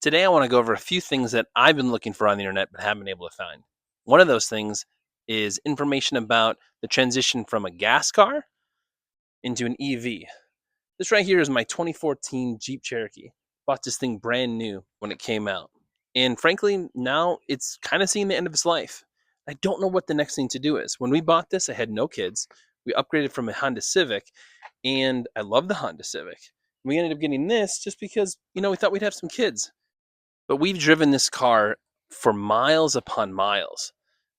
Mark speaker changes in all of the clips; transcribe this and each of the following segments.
Speaker 1: Today, I want to go over a few things that I've been looking for on the internet but haven't been able to find. One of those things is information about the transition from a gas car into an EV. This right here is my 2014 Jeep Cherokee. Bought this thing brand new when it came out. And frankly, now it's kind of seeing the end of its life. I don't know what the next thing to do is. When we bought this, I had no kids. We upgraded from a Honda Civic, and I love the Honda Civic. We ended up getting this just because, we thought we'd have some kids. But we've driven this car for miles upon miles.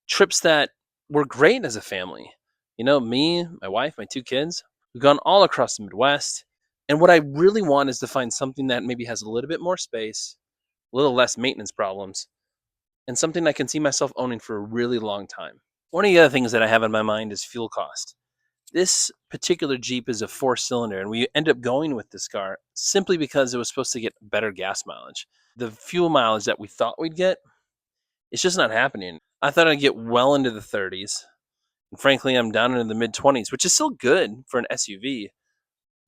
Speaker 1: Trips that were great as a family. Me, my wife, my two kids, we've gone all across the Midwest. And what I really want is to find something that maybe has a little bit more space, a little less maintenance problems, and something I can see myself owning for a really long time. One of the other things that I have in my mind is fuel cost. This particular Jeep is a 4-cylinder, and we ended up going with this car simply because it was supposed to get better gas mileage. The fuel mileage that we thought we'd get, it's just not happening. I thought I'd get well into the 30s. And frankly, I'm down into the mid 20s, which is still good for an SUV.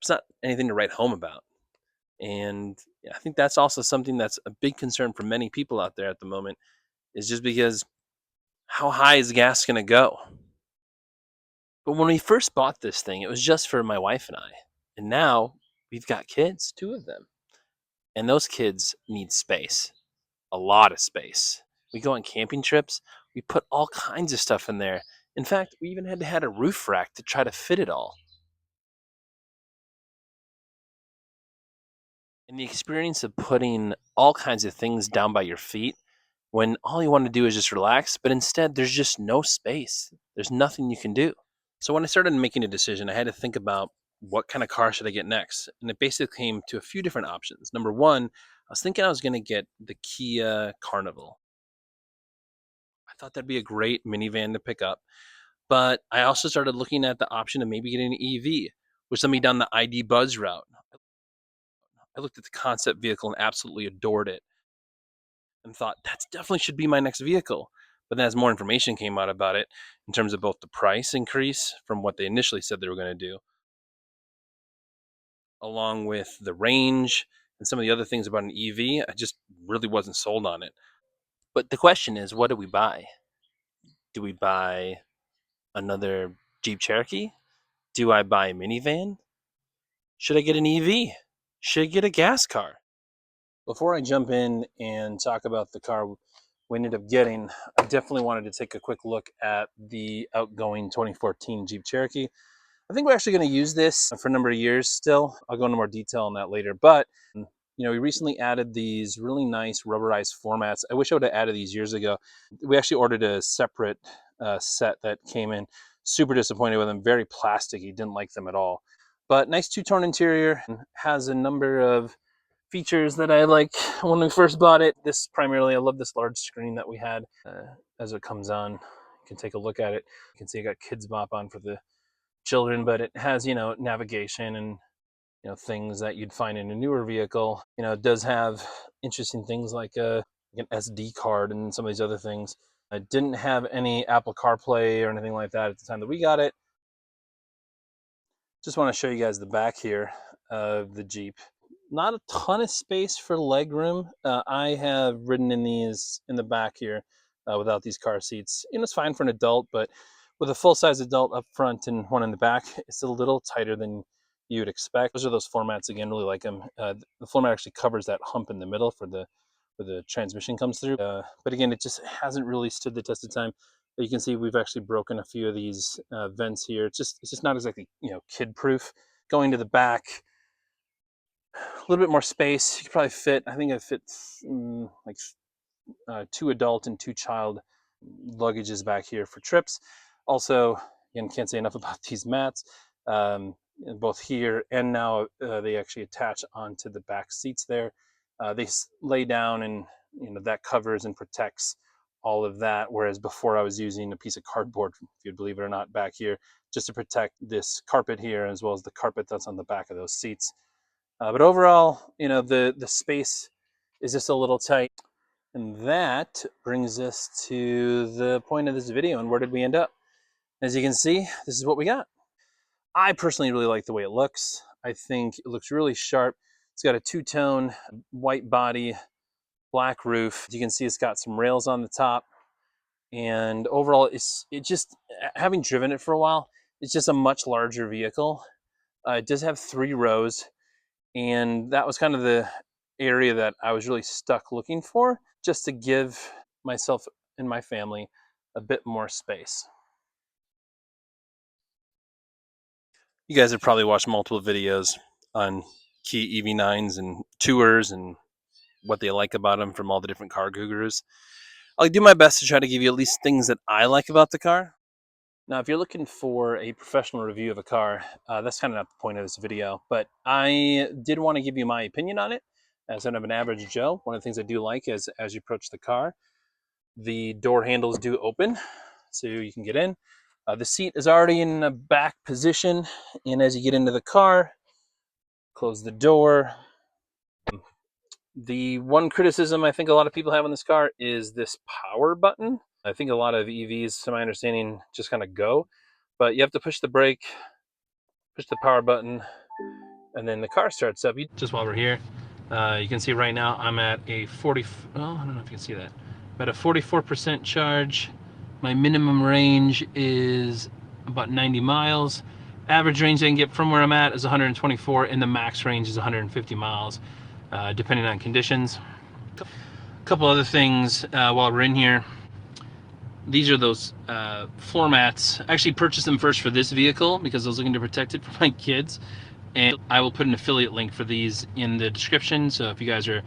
Speaker 1: It's not anything to write home about. And I think that's also something that's a big concern for many people out there at the moment, is just because how high is gas going to go? But when we first bought this thing, it was just for my wife and I. And now we've got kids, 2 of them. And those kids need space, a lot of space. We go on camping trips, we put all kinds of stuff in there. In fact, we even had to have a roof rack to try to fit it all. And the experience of putting all kinds of things down by your feet when all you want to do is just relax, but instead there's just no space. There's nothing you can do. So when I started making a decision, I had to think about what kind of car should I get next. And it basically came to a few different options. Number one, I was thinking I was going to get the Kia Carnival. I thought that'd be a great minivan to pick up. But I also started looking at the option of maybe getting an EV, which led me down the ID Buzz route. I looked at the concept vehicle and absolutely adored it and thought that definitely should be my next vehicle. But then as more information came out about it, in terms of both the price increase from what they initially said they were going to do, along with the range and some of the other things about an EV, I just really wasn't sold on it. But the question is, what do we buy? Do we buy another Jeep Cherokee? Do I buy a minivan? Should I get an EV? Should I get a gas car? Before I jump in and talk about the car we ended up getting, I definitely wanted to take a quick look at the outgoing 2014 Jeep Cherokee. I think we're actually going to use this for a number of years still. I'll go into more detail on that later. But, we recently added these really nice rubberized floor mats. I wish I would have added these years ago. We actually ordered a separate set that came in. Super disappointed with them. Very plasticky. Didn't like them at all. But nice two-tone interior. Has a number of features that I liked when we first bought it. This primarily, I love this large screen that we had as it comes on. You can take a look at it. You can see I got Kids Bop on for the children, but it has, navigation and, things that you'd find in a newer vehicle. It does have interesting things like an SD card and some of these other things. I didn't have any Apple CarPlay or anything like that at the time that we got it. Just want to show you guys the back here of the Jeep. Not a ton of space for leg room. I have ridden in these in the back here without these car seats. It's fine for an adult, but with a full-size adult up front and one in the back, it's a little tighter than you would expect. Those are those floor mats again. Really like them. The floor mat actually covers that hump in the middle for where the transmission comes through. But again, it just hasn't really stood the test of time. You can see we've actually broken a few of these vents here. It's just not exactly kid-proof. Going to the back, a little bit more space. You could probably fit, I think it fits like 2 adult and 2 child luggages back here for trips. Also, again, can't say enough about these mats. Both here and now they actually attach onto the back seats there. They lay down and that covers and protects all of that, whereas before I was using a piece of cardboard, if you'd believe it or not, back here just to protect this carpet here as well as the carpet that's on the back of those seats. But overall, the space is just a little tight. And that brings us to the point of this video. And where did we end up? As you can see, this is what we got. I personally really like the way it looks. I think it looks really sharp. It's got a two-tone white body, black roof. You can see it's got some rails on the top, and overall, it just, having driven it for a while, it's just a much larger vehicle. It does have 3 rows, and that was kind of the area that I was really stuck looking for, just to give myself and my family a bit more space. You guys have probably watched multiple videos on Kia EV9s and tours and what they like about them from all the different car gurus. I'll do my best to try to give you at least things that I like about the car. Now, if you're looking for a professional review of a car, that's kind of not the point of this video, but I did want to give you my opinion on it. As kind of an average Joe, one of the things I do like is as you approach the car, the door handles do open so you can get in. The seat is already in a back position, and as you get into the car, close the door. The one criticism I think a lot of people have on this car is this power button. I think a lot of EVs, to my understanding, just kind of go, but you have to push the brake, push the power button, and then the car starts up. Just while we're here, you can see right now I'm at a 40, well, I don't know if you can see that. I'm at a 44% charge. My minimum range is about 90 miles. Average range I can get from where I'm at is 124, and the max range is 150 miles, depending on conditions. A couple other things while we're in here. These are those floor mats. I actually purchased them first for this vehicle because I was looking to protect it for my kids. And I will put an affiliate link for these in the description. So if you guys are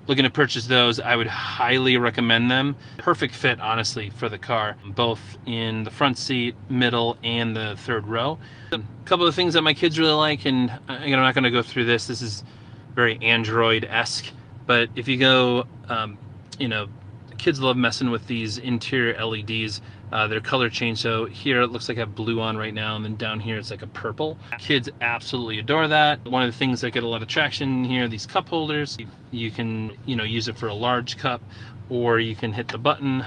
Speaker 1: looking to purchase those, I would highly recommend them. Perfect fit, honestly, for the car, both in the front seat, middle, and the third row. A couple of things that my kids really like, and I'm not going to go through this. This is very Android-esque. But if you go, kids love messing with these interior LEDs. They're color change, so here it looks like I have blue on right now, and then down here it's like a purple. Kids absolutely adore that. One of the things that get a lot of traction here, these cup holders. You can use it for a large cup, or you can hit the button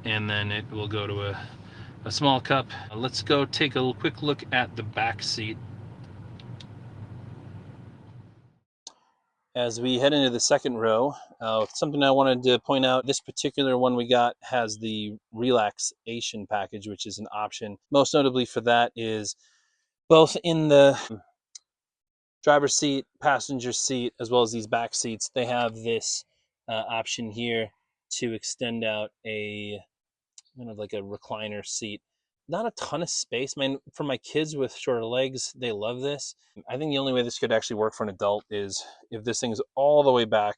Speaker 1: and then it will go to a small cup. Let's go take a quick look at the back seat. As we head into the second row, something I wanted to point out, this particular one we got has the relaxation package, which is an option. Most notably for that is both in the driver's seat, passenger seat, as well as these back seats, they have this option here to extend out a like a recliner seat. Not a ton of space. Man, for my kids with shorter legs, they love this. I think the only way this could actually work for an adult is if this thing's all the way back,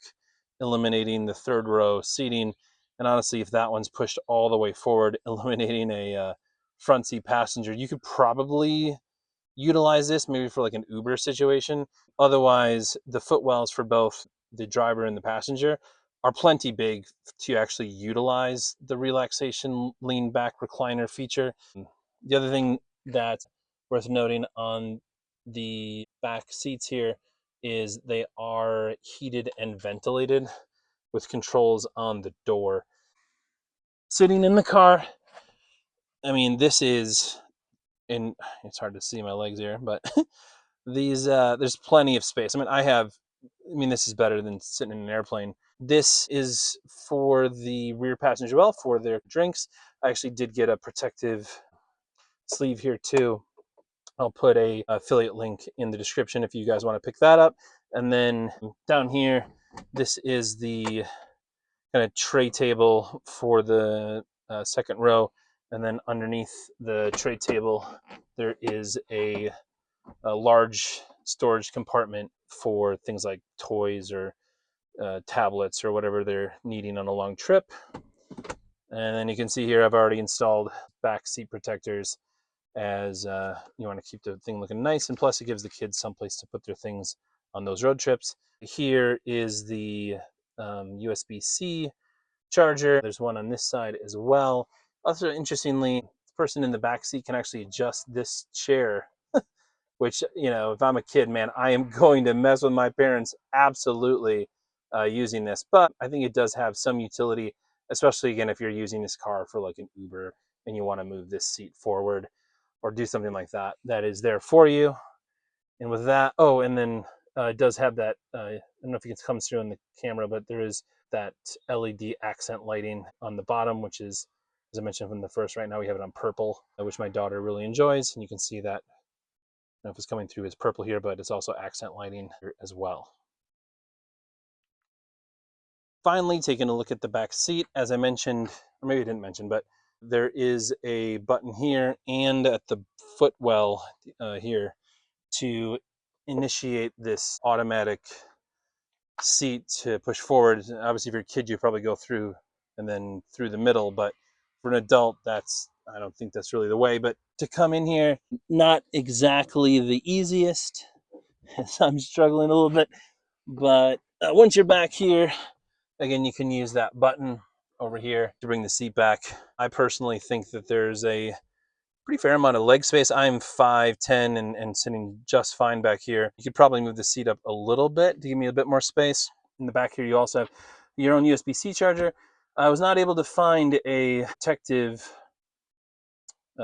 Speaker 1: eliminating the third row seating. And honestly, if that one's pushed all the way forward, eliminating a front seat passenger, you could probably utilize this maybe for like an Uber situation. Otherwise, the footwells for both the driver and the passenger are plenty big to actually utilize the relaxation lean back recliner feature. The other thing that's worth noting on the back seats here is they are heated and ventilated with controls on the door. Sitting in the car, I mean, this is, and it's hard to see my legs here, but these there's plenty of space. This is better than sitting in an airplane. This is for the rear passenger well for their drinks. I actually did get a protective sleeve here too. I'll put a affiliate link in the description if you guys want to pick that up. And then down here, this is the kind of tray table for the second row. And then underneath the tray table, there is a large storage compartment for things like toys or tablets or whatever they're needing on a long trip. And then you can see here I've already installed back seat protectors, as you want to keep the thing looking nice, and plus it gives the kids someplace to put their things on those road trips. Here is the USB-C charger. There's one on this side as well. Also, interestingly, the person in the back seat can actually adjust this chair, which, if I'm a kid, man, I am going to mess with my parents absolutely using this. But I think it does have some utility, especially, again, if you're using this car for like an Uber and you want to move this seat forward or do something like that, that is there for you. And with that, and then It does have that, I don't know if it comes through in the camera, but there is that LED accent lighting on the bottom, which is, as I mentioned from the first, right now we have it on purple, which my daughter really enjoys. And you can see that, I don't know if it's coming through as purple here, but it's also accent lighting as well. Finally, taking a look at the back seat, as I mentioned, or maybe I didn't mention, but there is a button here and at the footwell here to initiate this automatic seat to push forward. Obviously, if you're a kid, you probably go through and then through the middle, but for an adult, I don't think that's really the way. But to come in here, not exactly the easiest. So I'm struggling a little bit, but once you're back here, again, you can use that button over here to bring the seat back. I personally think that there's a pretty fair amount of leg space. I'm 5'10" and sitting just fine back here. You could probably move the seat up a little bit to give me a bit more space. In the back here, you also have your own USB-C charger. I was not able to find a protective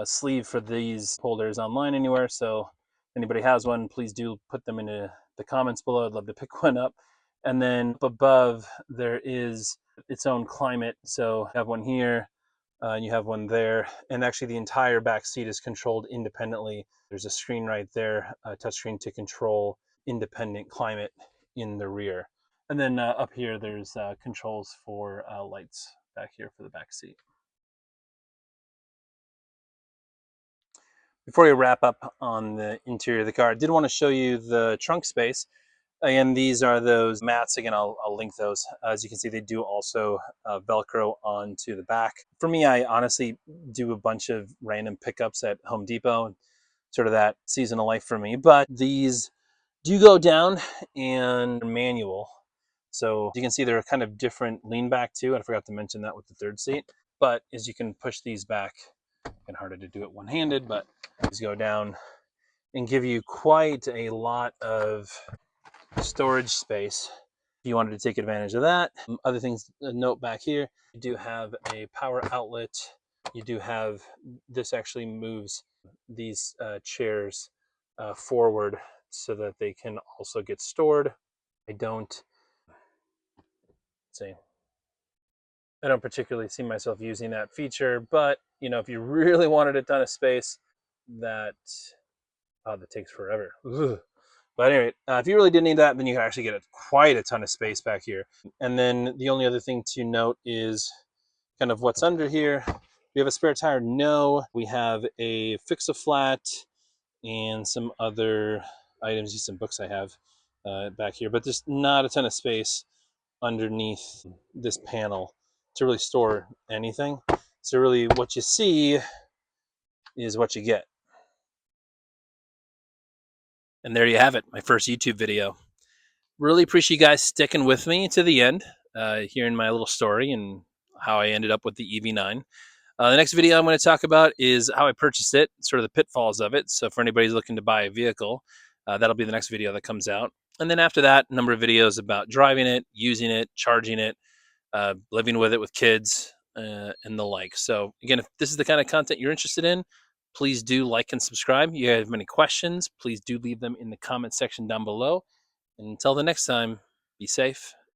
Speaker 1: sleeve for these holders online anywhere, so if anybody has one, please do put them in the comments below. I'd love to pick one up. And then up above, there is its own climate. So I have one here, and you have one there. And actually, the entire back seat is controlled independently. There's a screen right there, a touchscreen to control independent climate in the rear. And then up here, there's controls for lights back here for the back seat. Before we wrap up on the interior of the car, I did want to show you the trunk space. Again, these are those mats. Again, I'll link those. As you can see, they do also Velcro onto the back. For me, I honestly do a bunch of random pickups at Home Depot, sort of that season of life for me. But these do go down and manual. So you can see they're kind of different lean back too. I forgot to mention that with the third seat. But as you can push these back, and harder to do it one-handed, but these go down and give you quite a lot of storage space if you wanted to take advantage of that. Other things to note back here, you do have a power outlet. You do have, this actually moves these chairs forward so that they can also get stored. I don't particularly see myself using that feature, but you know, if you really wanted a ton of space, that takes forever. Ugh. But anyway, if you really did need that, then you can actually get quite a ton of space back here. And then the only other thing to note is kind of what's under here. We have a spare tire? No. We have a fix-a-flat and some other items, just some books I have back here, but there's not a ton of space underneath this panel to really store anything. So really what you see is what you get. And there you have it, my first YouTube video. Really appreciate you guys sticking with me to the end, hearing my little story and how I ended up with the EV9. The next video I'm going to talk about is how I purchased it, sort of the pitfalls of it. So for anybody who's looking to buy a vehicle, that'll be the next video that comes out. And then after that, a number of videos about driving it, using it, charging it, living with it with kids, and the like. So again, if this is the kind of content you're interested in, please do like and subscribe. If you have any questions, please do leave them in the comment section down below. And until the next time, be safe